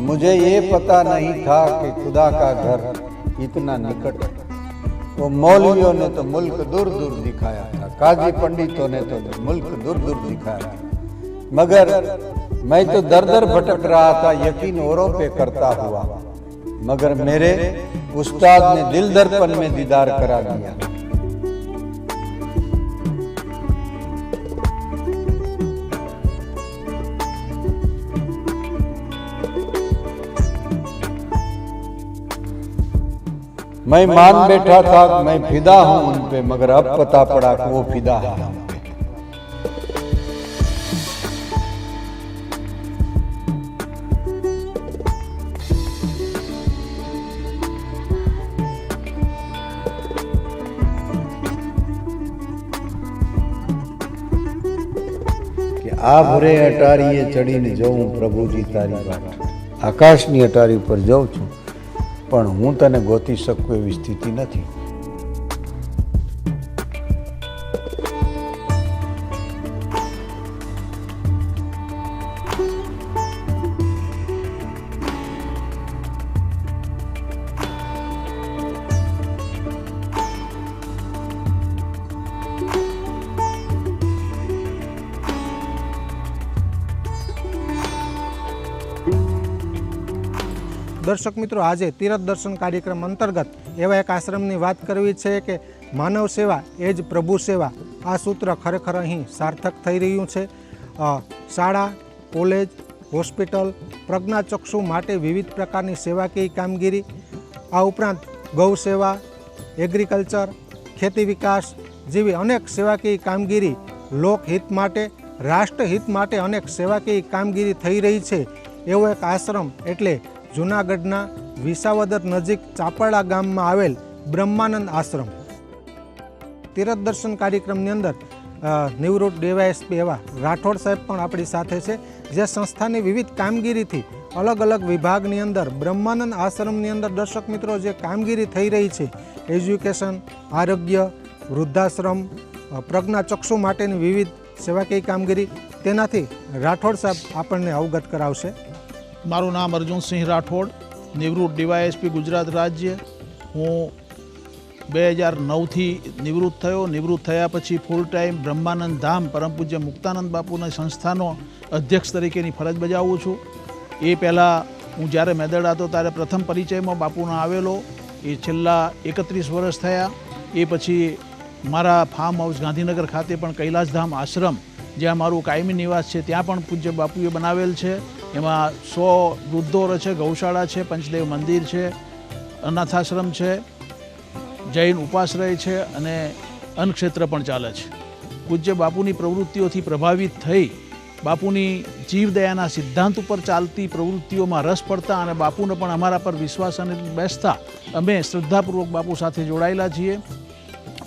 मुझे ये पता नहीं था कि खुदा का घर इतना निकट है। वो मौलवियों ने तो मुल्क दूर दूर दिखाया था, काजी पंडितों ने तो मुल्क दूर दूर दिखाया था, मगर मैं तो दर दर भटक रहा था यकीन औरों पे करता हुआ, मगर मेरे उस्ताद ने दिल दर्पण में दीदार करा दिया। मैं मान बैठा था कि मैं फिदा हूं उन पे, मगर अब पता पड़ा कि वो फिदा है हम पे। कि આ ભરે અટારીએ ચડીને જઉં પ્રભુજી તારી વાત, આકાશની અટારી ઉપર જઉં છું પણ હું તને ગોતી શકું એવી સ્થિતિ નથી। દર્શક મિત્રો, આજે તીરથ દર્શન કાર્યક્રમ અંતર્ગત એવા એક આશ્રમની વાત કરવી છે કે માનવ સેવા એ જ પ્રભુ સેવા, આ સૂત્ર ખરેખર અહીં સાર્થક થઈ રહ્યું છે। શાળા, કોલેજ, હોસ્પિટલ, પ્રજ્ઞાચક્ષુ માટે વિવિધ પ્રકારની સેવાકીય કામગીરી, આ ઉપરાંત ગૌ સેવા, એગ્રીકલ્ચર, ખેતી વિકાસ જેવી અનેક સેવાકીય કામગીરી, લોકહિત માટે, રાષ્ટ્રહિત માટે અનેક સેવાકીય કામગીરી થઈ રહી છે। એવો એક આશ્રમ એટલે જૂનાગઢના વિસાવદર નજીક ચાપરડા ગામમાં આવેલ બ્રહ્માનંદ આશ્રમ। તીરથ દર્શન કાર્યક્રમની અંદર નિવૃત્ત ડીવાયએસપી એવા રાઠોડ સાહેબ પણ આપણી સાથે છે, જે સંસ્થાની વિવિધ કામગીરીથી અલગ અલગ વિભાગની અંદર બ્રહ્માનંદ આશ્રમની અંદર દર્શક મિત્રો જે કામગીરી થઈ રહી છે, એજ્યુકેશન, આરોગ્ય, વૃદ્ધાશ્રમ, પ્રજ્ઞાચક્ષુ માટેની વિવિધ સેવાકીય કામગીરી, તેનાથી રાઠોડ સાહેબ આપણને અવગત કરાવશે। મારું નામ અર્જુનસિંહ રાઠોડ, નિવૃત્ત ડીવાયએસપી ગુજરાત રાજ્ય। હું 2009થી નિવૃત્ત થયો। નિવૃત્ત થયા પછી ફૂલ ટાઈમ બ્રહ્માનંદ ધામ પરમ પૂજ્ય મુક્તાનંદ બાપુની સંસ્થાનો અધ્યક્ષ તરીકેની ફરજ બજાવું છું। એ પહેલાં હું જ્યારે મેદરડા હતો ત્યારે પ્રથમ પરિચયમાં બાપુનો આવેલો, એ છેલ્લા 31 વર્ષ થયા। એ પછી મારા ફાર્મ હાઉસ ગાંધીનગર ખાતે પણ કૈલાસધામ આશ્રમ, જ્યાં મારું કાયમી નિવાસ છે, ત્યાં પણ પૂજ્ય બાપુએ બનાવેલ છે। એમાં 100 વૃદ્ધો છે, ગૌશાળા છે, પંચદેવ મંદિર છે, અનાથાશ્રમ છે, જૈન ઉપાશ્રય છે અને અન્નક્ષેત્ર પણ ચાલે છે। પૂજ્ય બાપુની પ્રવૃત્તિઓથી પ્રભાવિત થઈ બાપુની જીવદયાના સિદ્ધાંત ઉપર ચાલતી પ્રવૃત્તિઓમાં રસ પડતા અને બાપુને પણ અમારા પર વિશ્વાસ અને બેસતા અમે શ્રદ્ધાપૂર્વક બાપુ સાથે જોડાયેલા છીએ।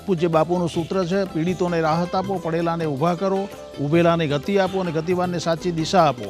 પૂજ્ય બાપુનું સૂત્ર છે, પીડિતોને રાહત આપો, પડેલાને ઊભા કરો, ઊભેલાને ગતિ આપો અને ગતિવાનને સાચી દિશા આપો।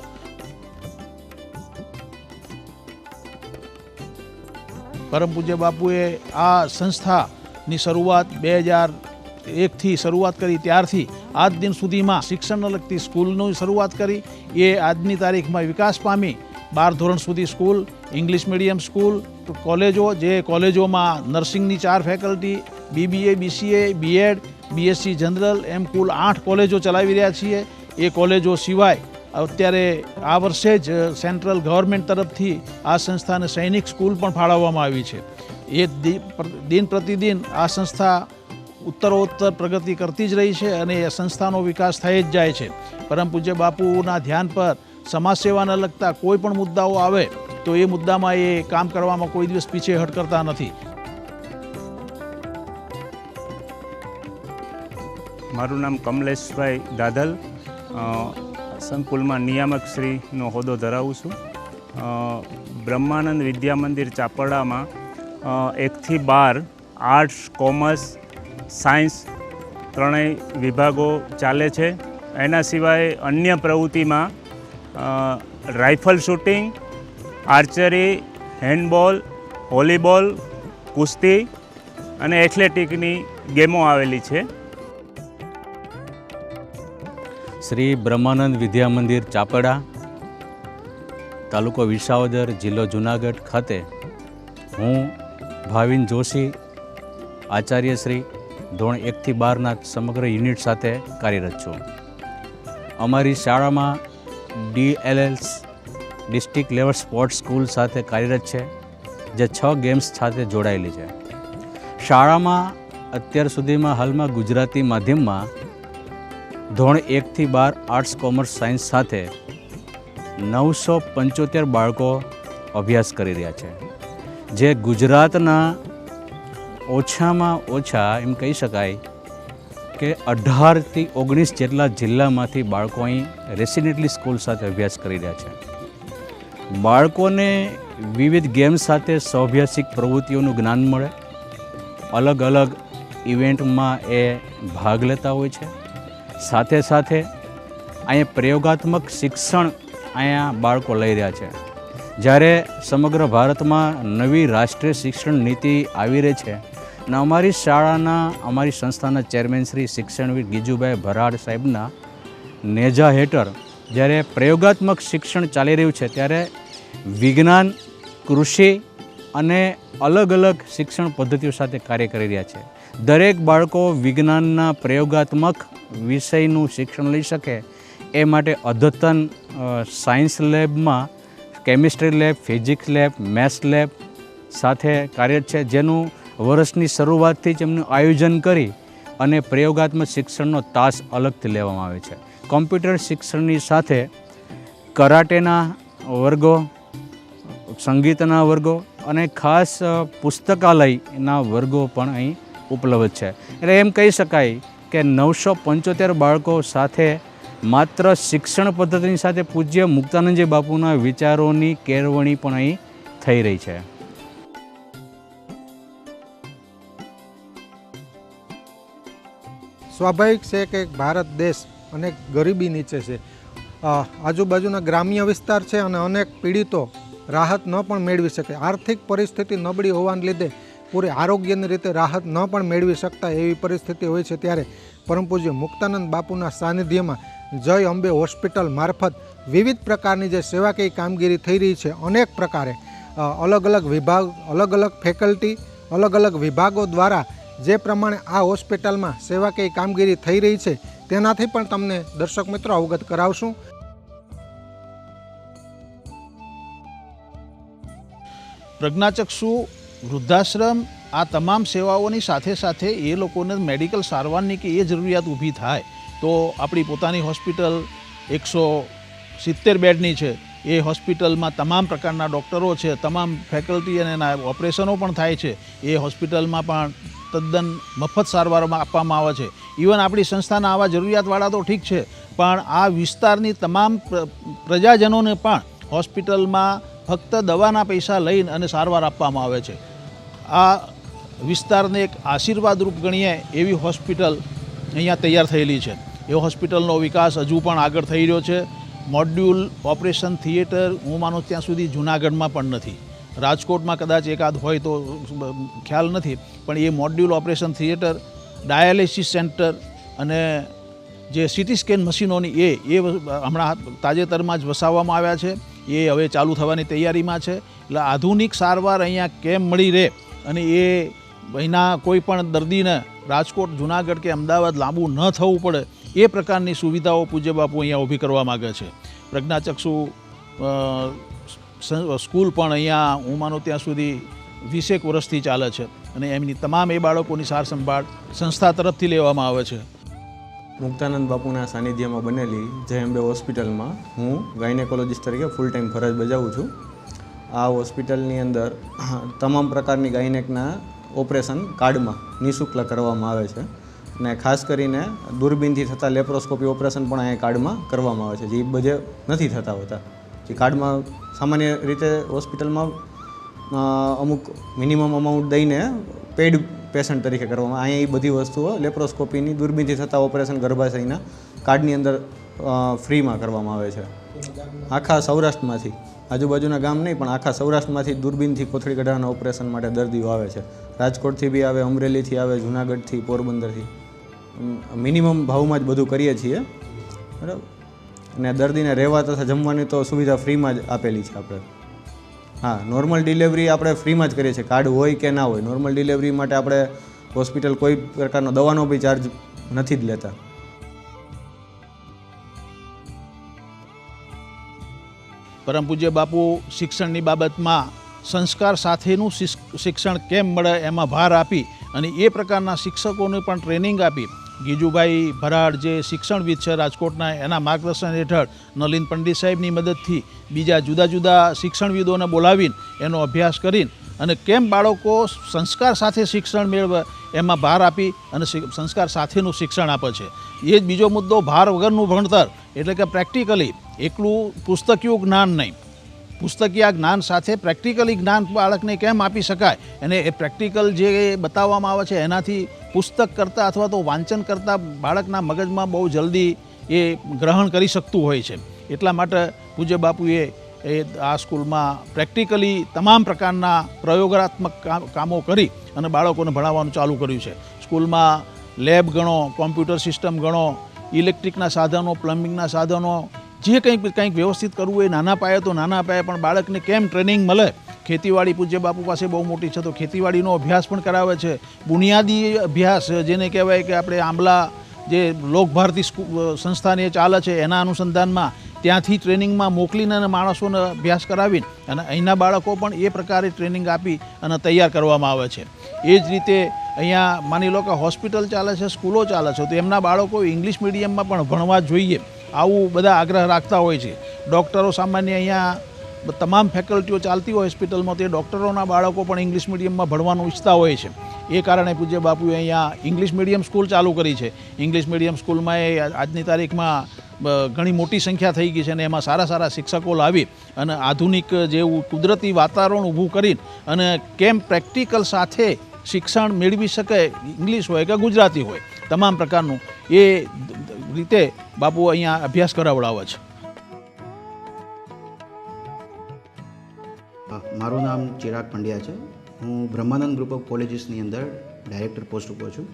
પરમ પૂજ્ય બાપુએ આ સંસ્થાની શરૂઆત 2001થી શરૂઆત કરી, ત્યારથી આજ દિન સુધીમાં શિક્ષણને લગતી સ્કૂલની શરૂઆત કરી। એ આજની તારીખમાં વિકાસ પામી 12 ધોરણ સુધી સ્કૂલ, ઇંગ્લિશ મીડિયમ સ્કૂલ, કોલેજો, જે કોલેજોમાં નર્સિંગની 4 faculty, BBA, BCA, B.Ed, BSc general, એમ કુલ 8 કોલેજો ચલાવી રહ્યા છીએ। એ કોલેજો સિવાય અત્યારે આ વર્ષે જ સેન્ટ્રલ ગવર્મેન્ટ તરફથી આ સંસ્થાને સૈનિક સ્કૂલ પણ ફાળવવામાં આવી છે। એ દિન પ્રતિદિન આ સંસ્થા ઉત્તરોત્તર પ્રગતિ કરતી જ રહી છે અને એ સંસ્થાનો વિકાસ થઈ જ જાય છે। પરમ પૂજ્ય બાપુના ધ્યાન પર સમાજ સેવાને લગતા કોઈ પણ મુદ્દાઓ આવે તો એ મુદ્દામાં એ કામ કરવામાં કોઈ દિવસ પીછેહટ કરતા નથી। મારું નામ કમલેશભાઈ દાદલ, સંકુલમાં નિયામક શ્રીનો હોદ્દો ધરાવું છું। બ્રહ્માનંદ વિદ્યા મંદિર ચાપરડામાં 1 થી 12 આર્ટ્સ, કોમર્સ, સાયન્સ ત્રણેય વિભાગો ચાલે છે। એના સિવાય અન્ય પ્રવૃત્તિમાં rifle shooting, archery, handball, volleyball, કુસ્તી અને એથ્લેટિકની ગેમો આવેલી છે। શ્રી બ્રહ્માનંદ વિદ્યા મંદિર ચાપરડા તાલુકો વિસાવદર, જિલ્લો જુનાગઢ ખાતે હું ભાવિન જોશી, આચાર્ય શ્રી ધોરણ 1 થી 12ના સમગ્ર યુનિટ સાથે કાર્યરત છું. અમારી શાળામાં DLLs district level sports school સાથે કાર્યરત છે, જે 6 ગેમ્સ સાથે જોડાયેલી છે. શાળામાં અત્યાર સુધીમાં હાલમાં ગુજરાતી માધ્યમમાં ધોરણ 1 થી 12 આર્ટ્સ, કોમર્સ, સાયન્સ સાથે 975 બાળકો અભ્યાસ કરી રહ્યા છે, જે ગુજરાતના ઓછામાં ઓછા એમ કહી શકાય કે 18 થી 19 જેટલા જિલ્લામાંથી બાળકો અહીં રેસિડેન્ટલી સ્કૂલ સાથે અભ્યાસ કરી રહ્યા છે. બાળકોને વિવિધ ગેમ્સ સાથે સ્વાભ્યાસિક પ્રવૃત્તિઓનું જ્ઞાન મળે, અલગ અલગ ઇવેન્ટમાં એ ભાગ લેતા હોય છે. સાથે સાથે અહીંયા પ્રયોગાત્મક શિક્ષણ અહીંયા બાળકો લઈ રહ્યા છે. જ્યારે સમગ્ર ભારતમાં નવી રાષ્ટ્રીય શિક્ષણ નીતિ આવી રહી છે અને અમારી શાળાના, અમારી સંસ્થાના ચેરમેન શ્રી શિક્ષણવિદ ગીજુભાઈ ભરાડ સાહેબના નેજા હેઠળ જ્યારે પ્રયોગાત્મક શિક્ષણ ચાલી રહ્યું છે, ત્યારે વિજ્ઞાન, કૃષિ અને અલગ અલગ શિક્ષણ પદ્ધતિઓ સાથે કાર્ય કરી રહ્યા છે. દરેક બાળકો વિજ્ઞાનના પ્રયોગાત્મક વિષયનું શિક્ષણ લઈ શકે એ માટે અદ્યતન સાયન્સ લેબમાં chemistry lab, physics lab, maths lab સાથે કાર્યરત છે, જેનું વર્ષની શરૂઆતથી જ એમનું આયોજન કરી અને પ્રયોગાત્મક શિક્ષણનો તાસ અલગથી લેવામાં આવે છે. કોમ્પ્યુટર શિક્ષણની સાથે કરાટેના વર્ગો, સંગીતના વર્ગો અને ખાસ પુસ્તકાલયના વર્ગો પણ અહીં ઉપલબ્ધ છે. એટલે એમ કહી શકાય કે 975 બાળકો સાથે માત્ર શિક્ષણ પદ્ધતિની સાથે પૂજ્ય મુક્તાનંદજી બાપુના વિચારોની કેળવણી પણ અહીં થઈ રહી છે. સ્વાભાવિક છે કે ભારત દેશ અનેક ગરીબી નીચે છે. આજુબાજુના ગ્રામ્ય વિસ્તાર છે અને અનેક પીડિતો રાહત ન પણ મેળવી શકે. આર્થિક પરિસ્થિતિ નબળી હોવાને લીધે પૂરી આરોગ્યની રીતે રાહત ન પણ મેળવી શકતા એવી પરિસ્થિતિ હોય છે. ત્યારે પરમ પૂજ્ય મુક્તાનંદ બાપુના સાનિધ્યમાં જય અંબે હોસ્પિટલ મારફત વિવિધ પ્રકારની જે સેવાકીય કામગીરી થઈ રહી છે, અનેક પ્રકારે અલગ અલગ વિભાગ, અલગ અલગ ફેકલ્ટી, અલગ અલગ વિભાગો દ્વારા જે પ્રમાણે આ હોસ્પિટલમાં સેવાકીય કામગીરી થઈ રહી છે, તેનાથી પણ તમને દર્શક મિત્રો અવગત કરાવશું. પ્રજ્ઞાચક્ષુ વૃદ્ધાશ્રમ આ તમામ સેવાઓની સાથે સાથે એ લોકોને મેડિકલ સારવારની કે એ જરૂરિયાત ઊભી થાય તો આપણી પોતાની હોસ્પિટલ 170 બેડની છે. એ હોસ્પિટલમાં તમામ પ્રકારના ડૉક્ટરો છે, તમામ ફેકલ્ટી અને એના ઓપરેશનો પણ થાય છે. એ હોસ્પિટલમાં પણ તદ્દન મફત સારવારમાં આપવામાં આવે છે. ઇવન આપણી સંસ્થાના આવા જરૂરિયાતવાળા તો ઠીક છે, પણ આ વિસ્તારની તમામ પ્રજાજનોને પણ હોસ્પિટલમાં ફક્ત દવાના પૈસા લઈને અને સારવાર આપવામાં આવે છે. આ વિસ્તારને એક આશીર્વાદરૂપ ગણીએ એવી હોસ્પિટલ અહીંયા તૈયાર થયેલી છે. એ હોસ્પિટલનો વિકાસ હજુ પણ આગળ થઈ રહ્યો છે. મોડ્યુલ ઓપરેશન થિયેટર હું માનું ત્યાં સુધી જૂનાગઢમાં પણ નથી. રાજકોટમાં કદાચ એકાદ હોય તો ખ્યાલ નથી, પણ એ module operation theatre, dialysis centre અને જે સિટી સ્કેન મશીનોની એ હમણાં તાજેતરમાં જ વસાવવામાં આવ્યા છે. એ હવે ચાલુ થવાની તૈયારીમાં છે. એટલે આધુનિક સારવાર અહીંયા કેમ મળી રહે અને એ અહીંના કોઈ પણ દર્દીને રાજકોટ, જૂનાગઢ કે અમદાવાદ લાંબુ ન થવું પડે એ પ્રકારની સુવિધાઓ પૂજ્ય બાપુ અહીંયા ઊભી કરવા માગે છે. પ્રજ્ઞાચક્ષુ સ્કૂલ પણ અહીંયા હું માનું ત્યાં સુધી 20 વર્ષથી ચાલે છે અને એમની તમામ એ બાળકોની સાર સંભાળ સંસ્થા તરફથી લેવામાં આવે છે. મુક્તાનંદ બાપુના સાનિધ્યમાં બનેલી જય અંબે હોસ્પિટલમાં હું ગાયનેકોલોજીસ્ટ તરીકે ફૂલ ટાઈમ ફરજ બજાવું છું. આ હોસ્પિટલની અંદર તમામ પ્રકારની ગાયનેકના ઓપરેશન કાર્ડમાં નિઃશુલ્ક કરવામાં આવે છે અને ખાસ કરીને દૂરબીનથી થતા લેપ્રોસ્કોપી ઓપરેશન પણ અહીંયા કાર્ડમાં કરવામાં આવે છે, જે બધે નથી થતા હોતા. જે કાર્ડમાં સામાન્ય રીતે હોસ્પિટલમાં અમુક મિનિમમ અમાઉન્ટ દઈને પેઇડ પેશન્ટ તરીકે કરવામાં, અહીંયા એ બધી વસ્તુઓ લેપ્રોસ્કોપીની દૂરબીનથી થતા ઓપરેશન ગર્ભાશયના કાર્ડની અંદર ફ્રીમાં કરવામાં આવે છે. આખા સૌરાષ્ટ્રમાંથી, આજુબાજુના ગામ નહીં પણ આખા સૌરાષ્ટ્રમાંથી દૂરબીનથી કોથળી કઢાવાના ઓપરેશન માટે દર્દીઓ આવે છે. રાજકોટથી બી આવે, અમરેલીથી આવે, જૂનાગઢથી, પોરબંદરથી. મિનિમમ ભાવમાં જ બધું કરીએ છીએ, બરાબર. અને દર્દીને રહેવા તથા જમવાની તો સુવિધા ફ્રીમાં જ આપેલી છે આપણે. હા, નોર્મલ ડિલિવરી આપણે ફ્રીમાં જ કરીએ છીએ, કાર્ડ હોય કે ના હોય. નોર્મલ ડિલિવરી માટે આપણે હોસ્પિટલ કોઈ પ્રકારનો દવાનો બી ચાર્જ નથી જ લેતા. પરમ પૂજ્ય બાપુ શિક્ષણની બાબતમાં સંસ્કાર સાથેનું શિક્ષણ કેમ મળે એમાં ભાર આપી અને એ પ્રકારના શિક્ષકોને પણ ટ્રેનિંગ આપી. ગીજુભાઈ ભરાડ જે શિક્ષણવિદ છે રાજકોટના, એના માર્ગદર્શન હેઠળ નલિન પંડિત સાહેબની મદદથી બીજા જુદા જુદા શિક્ષણવિદોને બોલાવીને એનો અભ્યાસ કરીને અને કેમ બાળકો સંસ્કાર સાથે શિક્ષણ મેળવે એમાં ભાર આપી અને સંસ્કાર સાથેનું શિક્ષણ આપે છે. એ જ બીજો મુદ્દો, ભાર વગરનું ભણતર એટલે કે પ્રેક્ટિકલી, એકલું પુસ્તકીય જ્ઞાન નહીં, પુસ્તકીય જ્ઞાન સાથે પ્રેક્ટિકલી જ્ઞાન બાળકને કેમ આપી શકાય અને એ પ્રેક્ટિકલ જે બતાવવામાં આવે છે એનાથી પુસ્તક કરતાં અથવા તો વાંચન કરતાં બાળકના મગજમાં બહુ જલ્દી એ ગ્રહણ કરી શકતું હોય છે. એટલા માટે પૂજ્ય બાપુએ આ સ્કૂલમાં પ્રેક્ટિકલી તમામ પ્રકારના પ્રયોગાત્મક કામો કરી અને બાળકોને ભણાવવાનું ચાલુ કર્યું છે. સ્કૂલમાં લેબ ગણો, કોમ્પ્યુટર સિસ્ટમ ગણો, ઇલેક્ટ્રિકના સાધનો, પ્લમ્બિંગના સાધનો, જે કંઈક વ્યવસ્થિત કરવું એ નાના પાયે તો નાના પાયે, પણ બાળકને કેમ ટ્રેનિંગ મળે. ખેતીવાડી પૂજ્ય બાપુ પાસે બહુ મોટી છે તો ખેતીવાડીનો અભ્યાસ પણ કરાવે છે. બુનિયાદી અભ્યાસ જેને કહેવાય કે આપણે આંબલા જે લોકભારતી સંસ્થાને ચાલે છે એના અનુસંધાનમાં ત્યાંથી ટ્રેનિંગમાં મોકલીને અને માણસોને અભ્યાસ કરાવીને અને અહીંના બાળકો પણ એ પ્રકારે ટ્રેનિંગ આપી અને તૈયાર કરવામાં આવે છે. એ જ રીતે અહીંયા માની લો કે હોસ્પિટલ ચાલે છે, સ્કૂલો ચાલે છે, તો એમના બાળકો ઇંગ્લિશ મીડિયમમાં પણ ભણવા જોઈએ આવું બધા આગ્રહ રાખતા હોય છે. ડૉક્ટરો સામાન્ય અહીંયા તમામ ફેકલ્ટીઓ ચાલતી હોય હોસ્પિટલમાં, તે ડૉક્ટરોના બાળકો પણ ઇંગ્લિશ મીડિયમમાં ભણવાનું ઈચ્છતા હોય છે. એ કારણે પૂજ્ય બાપુએ અહીંયા ઇંગ્લિશ મીડિયમ સ્કૂલ ચાલુ કરી છે. ઇંગ્લિશ મીડિયમ સ્કૂલમાં એ આજની તારીખમાં ઘણી મોટી સંખ્યા થઈ ગઈ છે અને એમાં સારા સારા શિક્ષકો લાવી અને આધુનિક જેવું કુદરતી વાતાવરણ ઊભું કરીને અને કેમ પ્રેક્ટિકલ સાથે શિક્ષણ મેળવી શકે, ઇંગ્લિશ હોય કે ગુજરાતી હોય, તમામ પ્રકારનું એ રીતે બાપુ અહીંયા અભ્યાસ કરાવડાવે છે. મારું નામ ચિરાગ પંડ્યા છે. હું બ્રહ્માનંદ ગ્રુપ ઓફ કોલેજીસની અંદર ડાયરેક્ટર પોસ્ટ ઉપર છું.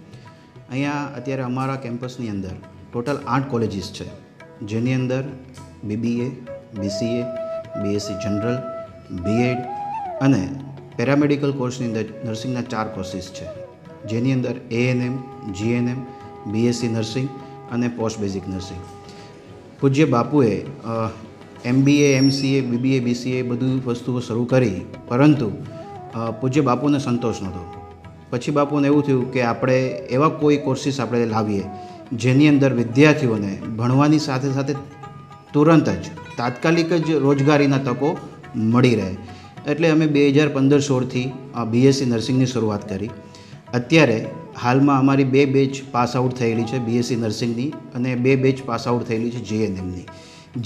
અહીંયા અત્યારે અમારા કેમ્પસની અંદર ટોટલ 8 કોલેજીસ છે, જેની અંદર BBA, BCA, BSc general, B.Ed અને પેરામેડિકલ કોર્સની અંદર નર્સિંગના 4 કોર્સીસ છે, જેની અંદર ANM, GNM, BSc નર્સિંગ અને પોસ્ટ બેઝિક નર્સિંગ. પૂજ્ય બાપુએ MBA, MCA, BBA, BCA બધું વસ્તુઓ શરૂ કરી, પરંતુ પૂજ્ય બાપુને સંતોષ નહોતો. પછી બાપુને એવું થયું કે આપણે એવા કોઈ કોર્સીસ આપણે લાવીએ જેની અંદર વિદ્યાર્થીઓને ભણવાની સાથે સાથે તુરંત જ તાત્કાલિક જ રોજગારીના તકો મળી રહે. એટલે અમે 2015-16થી BSc નર્સિંગની શરૂઆત કરી. અત્યારે હાલમાં અમારી 2 બેચ પાસ આઉટ થયેલી છે BSc નર્સિંગની અને 2 બેચ પાસ આઉટ થયેલી છે GNMની,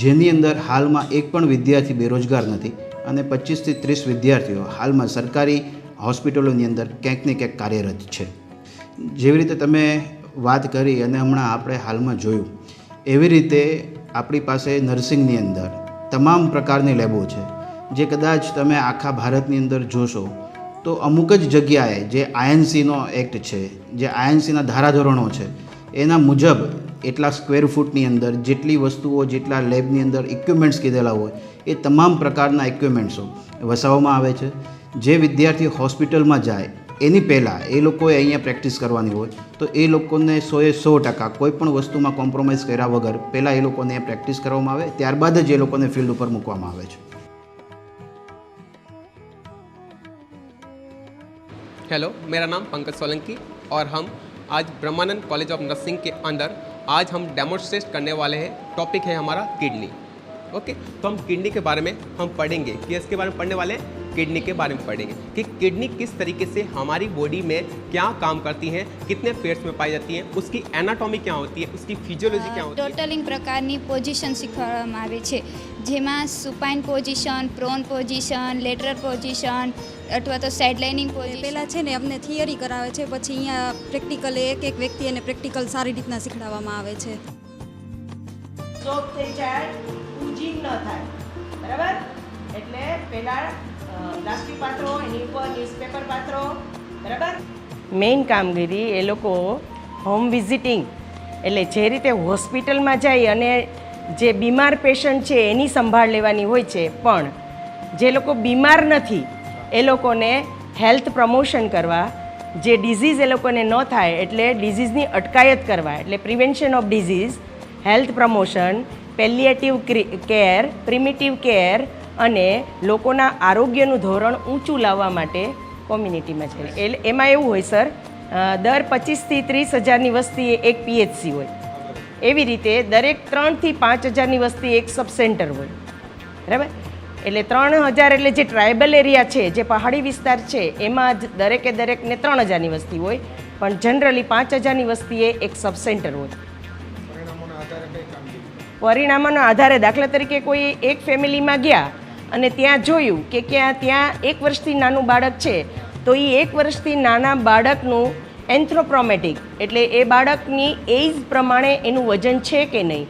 જેની અંદર હાલમાં એક પણ વિદ્યાર્થી બેરોજગાર નથી અને 25થી 30 વિદ્યાર્થીઓ હાલમાં સરકારી હોસ્પિટલોની અંદર ક્યાંક ને ક્યાંક કાર્યરત છે. જેવી રીતે તમે વાત કરી અને હમણાં આપણે હાલમાં જોયું, એવી રીતે આપણી પાસે નર્સિંગની અંદર તમામ પ્રકારની લેબો છે, જે કદાચ તમે આખા ભારતની અંદર જોશો તો અમુક જ જગ્યાએ જે INCનો એક્ટ છે, જે INCના ધારાધોરણો છે, એના મુજબ એટલા સ્ક્વેર ફૂટની અંદર જેટલી વસ્તુઓ, જેટલા લેબની અંદર ઇક્વિપમેન્ટ્સ કીધેલા હોય એ તમામ પ્રકારના ઇક્વિપમેન્ટ્સો વસાવવામાં આવે છે. જે વિદ્યાર્થી હોસ્પિટલમાં જાય એની પહેલાં એ લોકોએ અહીંયા પ્રેક્ટિસ કરવાની હોય તો એ લોકોને 100% કોઈ પણ વસ્તુમાં કોમ્પ્રોમાઇઝ કર્યા વગર પહેલાં એ લોકોને પ્રેક્ટિસ કરવામાં આવે, ત્યારબાદ જ એ લોકોને ફિલ્ડ ઉપર મૂકવામાં આવે છે. हेलो, मेरा नाम पंकज सोलंकी और हम आज ब्रह्मानंद कॉलेज ऑफ नर्सिंग के अंदर आज हम डेमोन्स्ट्रेट करने वाले हैं. टॉपिक है हमारा किडनी. ओके, तो हम किडनी के बारे में हम पढ़ेंगे कि इसके बारे में पढ़ने वाले हैं. किडनी के बारे में पढ़ेंगे कि किडनी किस तरीके से हमारी बॉडी में क्या काम करती है, कितने पेट्स में पाई जाती है, उसकी एनाटॉमी क्या होती है, उसकी फिजियोलॉजी क्या होती है. ટોટલિંગ પ્રકારની પોઝિશન શીખવાડવામાં આવે છે, જેમાં supine position, prone position, lateral position અથવા તો સાઇડલાઇનિંગ પોઝિશન. પહેલાં છે ને અમને થિયરી કરાવે છે, પછી અહીંયા પ્રેક્ટિકલ એક વ્યક્તિ એને પ્રેક્ટિકલ સારી રીતના શીખવાડવામાં આવે છે. સોપ થઈ જાય, પૂજિંગ ન થાય, બરાબર? એટલે પહેલાં પ્લાસ્ટિક પાત્રો, એની ઉપર ન્યૂઝપેપર પાત્રો, બરાબર? મેઇન કામગીરી એ લોકો હોમ વિઝિટિંગ એટલે જે રીતે હોસ્પિટલમાં જઈ અને જે બીમાર પેશન્ટ છે એની સંભાળ લેવાની હોય છે, પણ જે લોકો બીમાર નથી એ લોકોને હેલ્થ પ્રમોશન કરવા, જે ડિઝીઝ એ લોકોને ન થાય એટલે ડિઝીઝની અટકાયત કરવા, એટલે prevention of disease, health promotion, palliative care, primitive care અને લોકોના આરોગ્યનું ધોરણ ઊંચું લાવવા માટે કોમ્યુનિટીમાં છે. એમાં એવું હોય સર, દર 25,000 થી 30,000ની વસ્તીએ એક PHC હોય, એવી રીતે દરેક 3,000 થી 5,000ની વસ્તી એક સબ સેન્ટર હોય, બરાબર. એટલે 3,000 એટલે જે ટ્રાઇબલ એરિયા છે, જે પહાડી વિસ્તાર છે, એમાં જ દરેકને 3,000ની વસ્તી હોય, પણ જનરલી 5,000ની વસ્તીએ એક સબ સેન્ટર હોય. પરિણામોના આધારે દાખલા તરીકે કોઈ એક ફેમિલીમાં ગયા અને ત્યાં જોયું કે ત્યાં 1 વર્ષથી નાનું બાળક છે, તો એ 1 વર્ષથી નાના બાળકનું એન્થ્રોપ્રોમેટિક એટલે એ બાળકની એજ પ્રમાણે એનું વજન છે કે નહીં,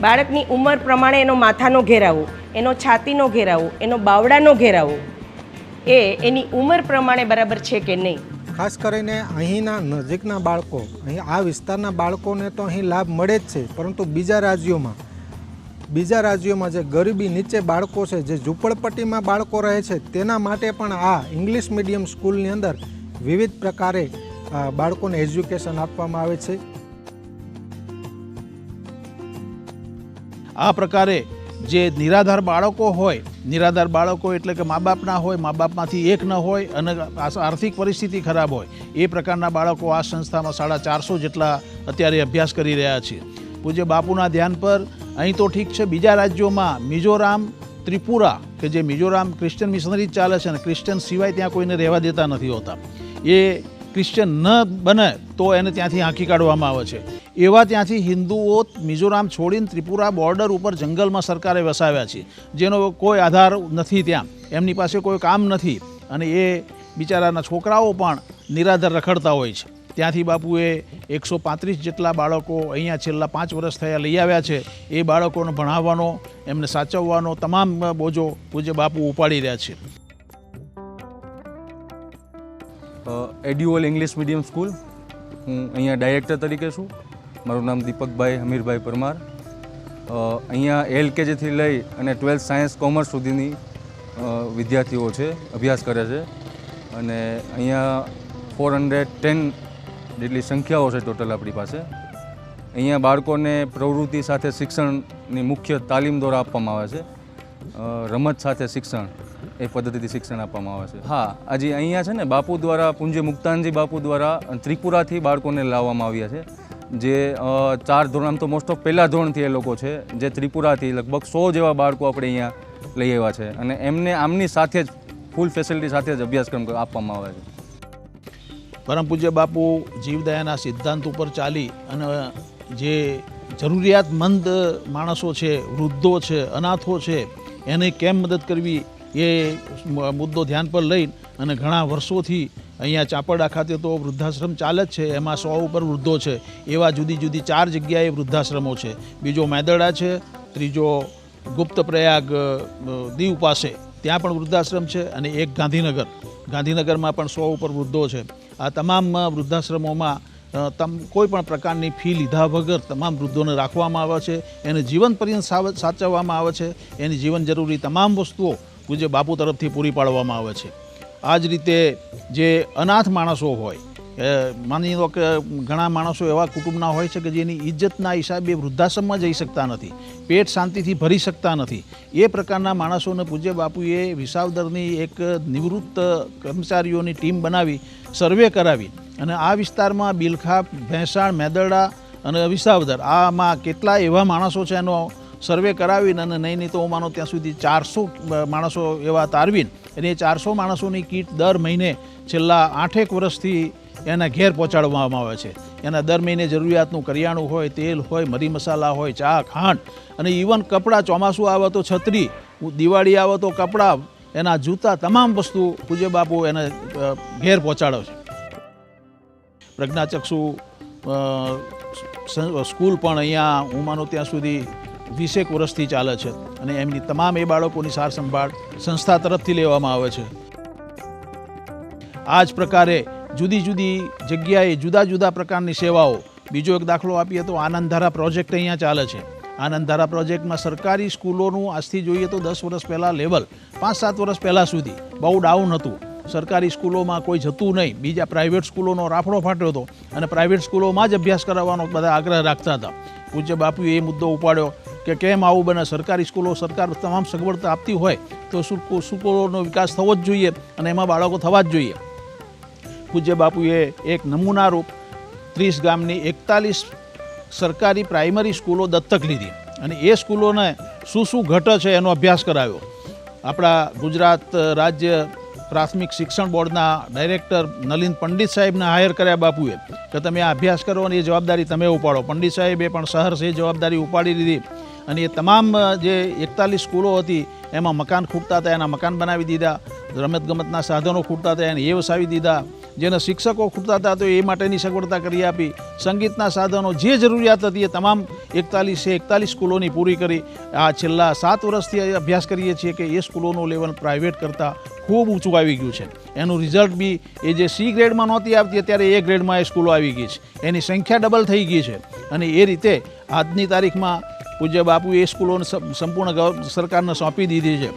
બાળકની ઉંમર પ્રમાણે એનો માથાનો ઘેરાવો, એનો છાતીનો ઘેરાવો, એનો બાવડાનો ઘેરાવો એ એની ઉંમર પ્રમાણે બરાબર છે કે નહીં. ખાસ કરીને અહીંના નજીકના બાળકો, અહીં આ વિસ્તારના બાળકોને તો અહીં લાભ મળે જ છે, પરંતુ બીજા રાજ્યોમાં જે ગરીબી નીચે બાળકો છે, જે ઝૂંપડપટ્ટીમાં બાળકો રહે છે, તેના માટે પણ આ ઇંગ્લિશ મીડિયમ સ્કૂલની અંદર વિવિધ પ્રકારે બાળકોને એજ્યુકેશન આપવામાં આવે છે. આ પ્રકારે જે નિરાધાર બાળકો એટલે કે મા બાપના હોય, મા બાપમાંથી એક ન હોય અને આર્થિક પરિસ્થિતિ ખરાબ હોય, એ પ્રકારના બાળકો આ સંસ્થામાં 450 જેટલા અત્યારે અભ્યાસ કરી રહ્યા છે. પૂજ્ય બાપુના ધ્યાન પર અહીં તો ઠીક છે, બીજા રાજ્યોમાં મિઝોરામ, ત્રિપુરા, કે જે મિઝોરામ ક્રિશ્ચિયન મિશનરી ચાલે છે અને ક્રિશ્ચિયન સિવાય ત્યાં કોઈને રહેવા દેતા નથી હોતા, એ ક્રિશ્ચિયન ન બને તો એને ત્યાંથી હાંકી કાઢવામાં આવે છે. એવા ત્યાંથી હિન્દુઓ મિઝોરામ છોડીને ત્રિપુરા બોર્ડર ઉપર જંગલમાં સરકારે વસાવ્યા છે, જેનો કોઈ આધાર નથી, ત્યાં એમની પાસે કોઈ કામ નથી અને એ બિચારાના છોકરાઓ પણ નિરાધાર રખડતા હોય છે. ત્યાંથી બાપુએ 135 જેટલા બાળકો અહીંયા છેલ્લા 5 વર્ષ થયા લઈ આવ્યા છે. એ બાળકોને ભણાવવાનો, એમને સાચવવાનો તમામ બોજો પૂજ્ય બાપુ ઉપાડી રહ્યા છે. એડ્યુઅલ ઇંગ્લિશ મીડિયમ સ્કૂલ, હું અહીંયા ડાયરેક્ટર તરીકે છું. મારું નામ દીપકભાઈ હમીરભાઈ પરમાર. અહીંયા LKGથી લઈ અને 12th સાયન્સ કોમર્સ સુધીની વિદ્યાર્થીઓ છે, અભ્યાસ કરે છે અને અહીંયા 410 જેટલી સંખ્યાઓ છે ટોટલ આપણી પાસે. અહીંયા બાળકોને પ્રવૃત્તિ સાથે શિક્ષણની મુખ્ય તાલીમ દ્વારા આપવામાં આવે છે. રમત સાથે શિક્ષણ એ પદ્ધતિથી શિક્ષણ આપવામાં આવે છે. હા, આજે અહીંયા છે ને બાપુ દ્વારા, પૂજ્ય મુક્તાનંદજી બાપુ દ્વારા ત્રિપુરાથી બાળકોને લાવવામાં આવ્યા છે, જે 4 ધોરણ, આમ તો મોસ્ટ ઓફ પહેલા ધોરણથી એ લોકો છે, જે ત્રિપુરાથી લગભગ 100 જેવા બાળકો આપણે અહીંયા લઈ આવ્યા છે અને એમને આમની સાથે જ ફૂલ ફેસિલિટી સાથે જ અભ્યાસક્રમ આપવામાં આવે છે. પરમ પૂજ્ય બાપુ જીવદયાના સિદ્ધાંત ઉપર ચાલી અને જે જરૂરિયાતમંદ માણસો છે, વૃદ્ધો છે, અનાથો છે, એને કેમ મદદ કરવી એ મુદ્દો ધ્યાન પર લઈ અને ઘણા વર્ષોથી અહીંયા ચાપરડા ખાતે તો વૃદ્ધાશ્રમ ચાલે જ છે, એમાં 100 ઉપર વૃદ્ધો છે. એવા જુદી જુદી 4 જગ્યાએ વૃદ્ધાશ્રમો છે. બીજો મેદરડા છે, ત્રીજો ગુપ્ત પ્રયાગ દીવ પાસે, ત્યાં પણ વૃદ્ધાશ્રમ છે અને એક ગાંધીનગરમાં પણ 100 ઉપર વૃદ્ધો છે. આ તમામ વૃદ્ધાશ્રમોમાં કોઈ પણ પ્રકારની ફી લીધા વગર તમામ વૃદ્ધોને રાખવામાં આવે છે, એને જીવન પર્યંત સાચવવામાં આવે છે, એની જીવન જરૂરી તમામ વસ્તુઓ પૂજ્ય બાપુ તરફથી પૂરી પાડવામાં આવે છે. આ જ રીતે જે અનાથ માણસો હોય, માની લો કે ઘણા માણસો એવા કુટુંબના હોય છે કે જેની ઇજ્જતના હિસાબે વૃદ્ધાશ્રમમાં જઈ શકતા નથી, પેટ શાંતિથી ભરી શકતા નથી. એ પ્રકારના માણસોને પૂજ્ય બાપુએ વિસાવદરની એક નિવૃત્ત કર્મચારીઓની ટીમ બનાવી સર્વે કરાવી અને આ વિસ્તારમાં બિલખા, ભેંસાણ, મેદરડા અને વિસાવદર, આમાં કેટલા એવા માણસો છે એનો સર્વે કરાવીને અને નહીં તો હું માનો ત્યાં સુધી 400 માણસો એવા તારવીને અને એ 400 માણસોની કીટ દર મહિને છેલ્લા 8 વર્ષથી એના ઘેર પહોંચાડવામાં આવે છે. એના દર મહિને જરૂરિયાતનું કરિયાણું હોય, તેલ હોય, મરી મસાલા હોય, ચા, ખાંડ અને ઇવન કપડાં, ચોમાસું આવે તો છત્રી, દિવાળી આવે તો કપડાં, એના જૂતા, તમામ વસ્તુ પૂજ્ય બાપુ એને ઘેર પહોંચાડે છે. પ્રજ્ઞાચક્ષુ સ્કૂલ પણ અહીંયા હું માનું ત્યાં સુધી 20 વર્ષથી ચાલે છે અને એમની તમામ એ બાળકોની સાર સંભાળ સંસ્થા તરફથી લેવામાં આવે છે. આ જ પ્રકારે જુદી જુદી જગ્યાએ જુદા જુદા પ્રકારની સેવાઓ. બીજો એક દાખલો આપીએ તો આનંદધારા પ્રોજેક્ટ અહીંયા ચાલે છે. આનંદધારા પ્રોજેક્ટમાં સરકારી સ્કૂલોનું આજથી જોઈએ તો 10 વર્ષ પહેલાં લેવલ 5-7 વર્ષ પહેલાં સુધી બહુ ડાઉન હતું. સરકારી સ્કૂલોમાં કોઈ જતું નહીં, બીજા પ્રાઇવેટ સ્કૂલોનો રાફડો ફાટ્યો હતો અને પ્રાઇવેટ સ્કૂલોમાં જ અભ્યાસ કરાવવાનો બધા આગ્રહ રાખતા હતા. પૂજ્ય બાપુએ એ મુદ્દો ઉપાડ્યો કે કેમ આવું બને, સરકારી સ્કૂલો સરકાર તમામ સગવડતા આપતી હોય તો સ્કૂલોનો વિકાસ થવો જ જોઈએ અને એમાં બાળકો થવા જ જોઈએ. પૂજ્ય બાપુએ એક નમૂનારૂપ 30 ગામની 41 સરકારી પ્રાઇમરી સ્કૂલો દત્તક લીધી અને એ સ્કૂલોને શું ઘટે છે એનો અભ્યાસ કરાવ્યો. આપણા ગુજરાત રાજ્ય પ્રાથમિક શિક્ષણ બોર્ડના ડાયરેક્ટર નલિન પંડિત સાહેબને હાયર કર્યા બાપુએ કે તમે આ અભ્યાસ કરો અને એ જવાબદારી તમે ઉપાડો. પંડિત સાહેબે પણ સહર્ષ એ જવાબદારી ઉપાડી લીધી અને એ તમામ જે 41 સ્કૂલો હતી એમાં મકાન ખૂટતા હતા એના મકાન બનાવી દીધા, રમતગમતના સાધનો ખૂટતા હતા એને એ વસાવી દીધા, જેને શિક્ષકો ખૂટતા હતા તો એ માટેની સગવડતા કરી આપી, સંગીતના સાધનો જે જરૂરિયાત હતી એ તમામ 41 સ્કૂલોની પૂરી કરી. આ છેલ્લા 7 વર્ષથી અભ્યાસ કરીએ છીએ કે એ સ્કૂલોનું લેવલ પ્રાઇવેટ કરતાં ખૂબ ઊંચું આવી ગયું છે. એનું રિઝલ્ટ બી એ જે C ગ્રેડમાં નહોતી આવતી અત્યારે A ગ્રેડમાં એ સ્કૂલો આવી ગઈ છે, એની સંખ્યા ડબલ થઈ ગઈ છે અને એ રીતે આજની તારીખમાં પૂજ્ય બાપુ એ સ્કૂલોને સંપૂર્ણ સરકારને સોંપી દીધી છે.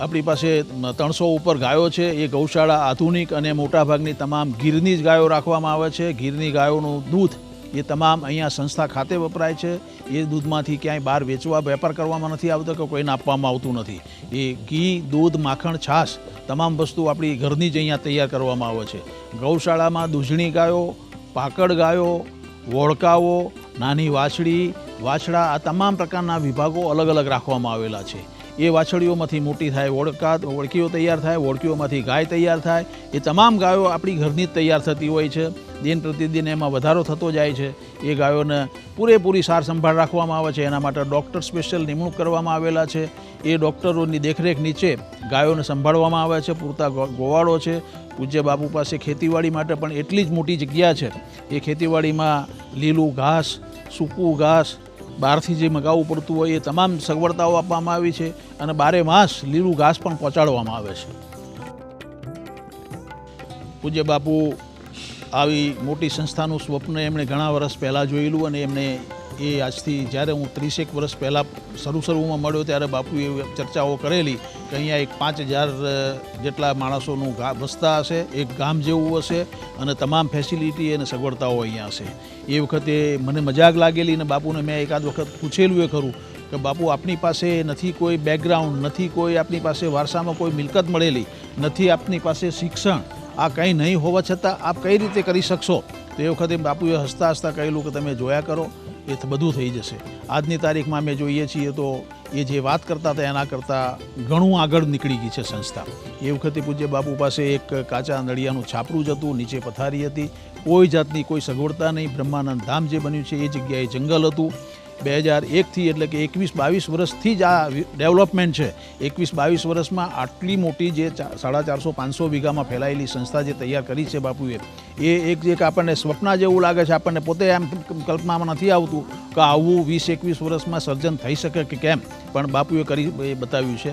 આપણી પાસે 300 ઉપર ગાયો છે. એ ગૌશાળા આધુનિક અને મોટાભાગની તમામ ગીરની જ ગાયો રાખવામાં આવે છે. ગીરની ગાયોનું દૂધ એ તમામ અહીંયા સંસ્થા ખાતે વપરાય છે. એ દૂધમાંથી ક્યાંય બહાર વેચવા વેપાર કરવામાં નથી આવતો કે કોઈને આપવામાં આવતું નથી. એ ઘી, દૂધ, માખણ, છાશ તમામ વસ્તુ આપણી ઘરની જ અહીંયા તૈયાર કરવામાં આવે છે. ગૌશાળામાં દૂધણી ગાયો, પાકડ ગાયો, વોળકાઓ, નાની વાછડા આ તમામ પ્રકારના વિભાગો અલગ અલગ રાખવામાં આવેલા છે. એ વાછડીઓમાંથી મોટી થાય વળકીઓ તૈયાર થાય, વળકીઓમાંથી ગાય તૈયાર થાય. એ તમામ ગાયો આપણી ઘરની જ તૈયાર થતી હોય છે. દિન પ્રતિદિન એમાં વધારો થતો જાય છે. એ ગાયોને પૂરેપૂરી સાર સંભાળ રાખવામાં આવે છે. એના માટે ડૉક્ટર સ્પેશિયલ નિમણૂક કરવામાં આવેલા છે. એ ડૉક્ટરોની દેખરેખ નીચે ગાયોને સંભાળવામાં આવે છે. પૂરતા ગોવાળો છે. પૂજ્ય બાપુ પાસે ખેતીવાડી માટે પણ એટલી જ મોટી જગ્યા છે. એ ખેતીવાડીમાં લીલું ઘાસ, સૂકું ઘાસ, બહારથી જે મગાવવું પડતું હોય એ તમામ સગવડતાઓ આપવામાં આવી છે અને 12 માસ લીલું ઘાસ પણ પહોંચાડવામાં આવે છે. પૂજ્ય બાપુ આવી મોટી સંસ્થાનું સ્વપ્ન એમણે ઘણા વર્ષ પહેલાં જોયેલું અને એમને એ આજથી જ્યારે હું 30 વર્ષ પહેલાં શરૂમાં મળ્યો ત્યારે બાપુએ ચર્ચાઓ કરેલી કે અહીંયા એક 5000 જેટલા માણસોનું વસતા હશે, એક ગામ જેવું હશે અને તમામ ફેસિલિટી અને સગવડતાઓ અહીંયા હશે. એ વખતે મને મજાક લાગેલી અને બાપુને મેં એકાદ વખત પૂછેલું એ ખરું કે બાપુ આપની પાસે નથી કોઈ બેકગ્રાઉન્ડ, નથી કોઈ આપની પાસે વારસામાં કોઈ મિલકત મળેલી, નથી આપની પાસે શિક્ષણ, આ કંઈ નહીં હોવા છતાં આપ કઈ રીતે કરી શકશો? તો એ વખતે બાપુએ હસતા હસતા કહેલું કે તમે જોયા કરો, એ બધું થઈ જશે. આજની તારીખમાં અમે જોઈએ છીએ તો એ જે વાત કરતા હતા એના કરતાં ઘણું આગળ નીકળી ગઈ છે સંસ્થા. એ વખતે પૂજ્ય બાપુ પાસે એક કાચા નળિયાનું છાપરું જ હતું, નીચે પથારી હતી, કોઈ જાતની કોઈ સગવડતા નહીં. બ્રહ્માનંદ ધામ જે બન્યું છે એ જગ્યાએ જંગલ હતું. 2001થી એટલે કે 21-22 વર્ષથી જ આ ડેવલપમેન્ટ છે. 21-22 વર્ષમાં આટલી મોટી જે 450-500 વીઘામાં ફેલાયેલી સંસ્થા જે તૈયાર કરી છે બાપુએ, એ એક આપણને સ્વપ્ન જેવું લાગે છે. આપણને પોતે એમ કલ્પનામાં નથી આવતું કે આવું 20-21 વર્ષમાં સર્જન થઈ શકે કે કેમ, પણ બાપુએ કરી બતાવ્યું છે.